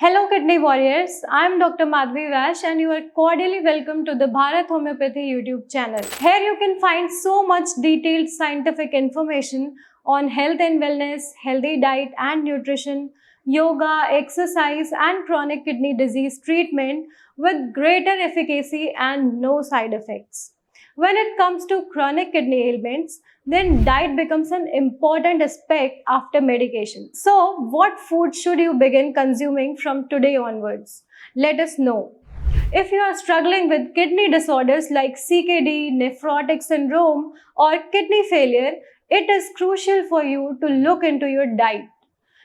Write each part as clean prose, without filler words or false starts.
Hello kidney warriors, I am Dr. Madhvi Vash and you are cordially welcome to the Bharat Homeopathy YouTube channel. Here you can find so much detailed scientific information on health and wellness, healthy diet and nutrition, yoga, exercise and chronic kidney disease treatment with greater efficacy and no side effects. When it comes to chronic kidney ailments, then diet becomes an important aspect after medication. So, what food should you begin consuming from today onwards? Let us know. If you are struggling with kidney disorders like CKD, nephrotic syndrome, or kidney failure, it is crucial for you to look into your diet.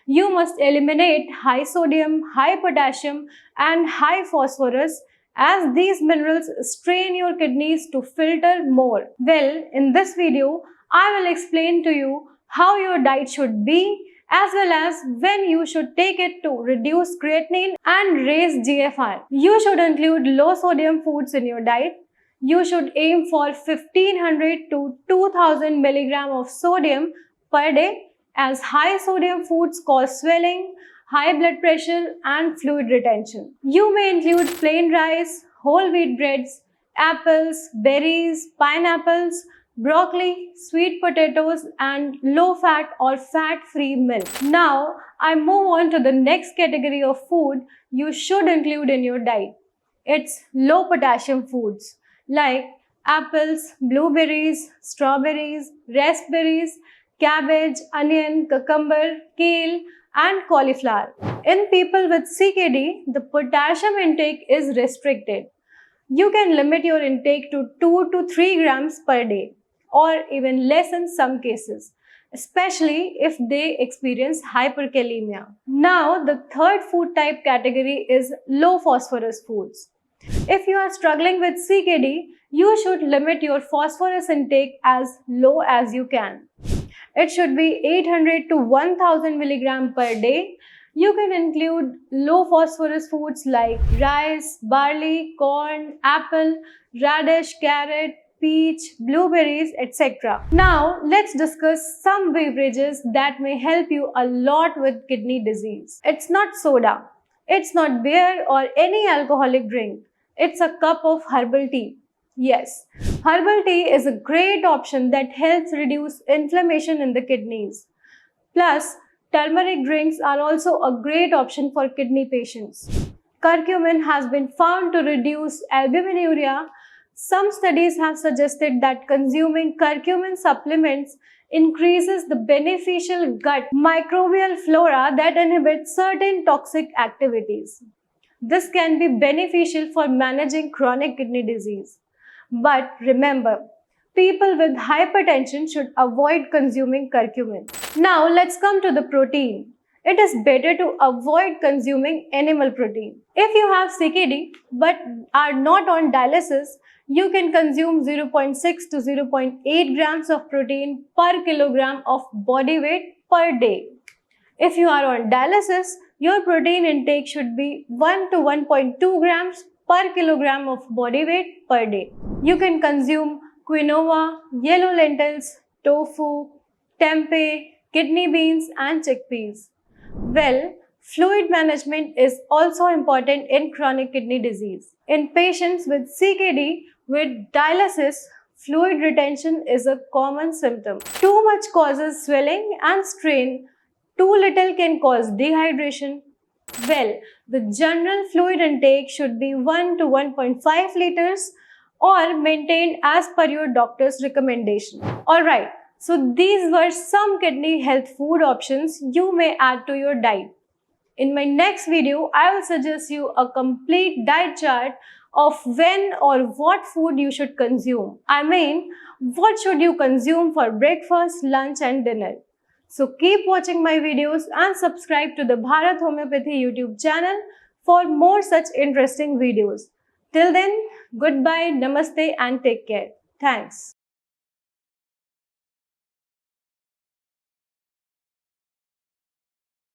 You must eliminate high sodium, high potassium, and high phosphorus as these minerals strain your kidneys to filter more. Well, in this video, I will explain to you how your diet should be as well as when you should take it to reduce creatinine and raise GFR. You should include low sodium foods in your diet. You should aim for 1500 to 2000 milligram of sodium per day as high sodium foods cause swelling, high blood pressure and fluid retention. You may include plain rice, whole wheat breads, apples, berries, pineapples, broccoli, sweet potatoes and low-fat or fat-free milk. Now, I move on to the next category of food you should include in your diet. It's low potassium foods like apples, blueberries, strawberries, raspberries, cabbage, onion, cucumber, kale, and cauliflower. In people with CKD, the potassium intake is restricted. You can limit your intake to 2 to 3 grams per day or even less in some cases, especially if they experience hyperkalemia. Now, the third food type category is low phosphorus foods. If you are struggling with CKD, you should limit your phosphorus intake as low as you can. It should be 800 to 1000 milligram per day. You can include low phosphorus foods like rice, barley, corn, apple, radish, carrot, peach, blueberries, etc. Now, let's discuss some beverages that may help you a lot with kidney disease. It's not soda. It's not beer or any alcoholic drink. It's a cup of herbal tea. Yes, herbal tea is a great option that helps reduce inflammation in the kidneys. Plus, turmeric drinks are also a great option for kidney patients. Curcumin has been found to reduce albuminuria. Some studies have suggested that consuming curcumin supplements increases the beneficial gut microbial flora that inhibits certain toxic activities. This can be beneficial for managing chronic kidney disease. But remember, people with hypertension should avoid consuming curcumin. Now let's come to the protein. It is better to avoid consuming animal protein. If you have CKD but are not on dialysis, you can consume 0.6 to 0.8 grams of protein per kilogram of body weight per day. If you are on dialysis, your protein intake should be 1 to 1.2 grams per kilogram of body weight per day. You can consume quinoa, yellow lentils, tofu, tempeh, kidney beans and chickpeas. Well, fluid management is also important in chronic kidney disease. In patients with CKD with dialysis, fluid retention is a common symptom. Too much causes swelling and strain. Too little can cause dehydration. Well, the general fluid intake should be 1 to 1.5 liters or maintained as per your doctor's recommendation. Alright, so these were some kidney health food options you may add to your diet. In my next video, I will suggest you a complete diet chart of when or what food you should consume. I mean, what should you consume for breakfast, lunch and dinner. So keep watching my videos and subscribe to the Bharat Homeopathy YouTube channel for more such interesting videos. Till then, goodbye, namaste and take care. Thanks.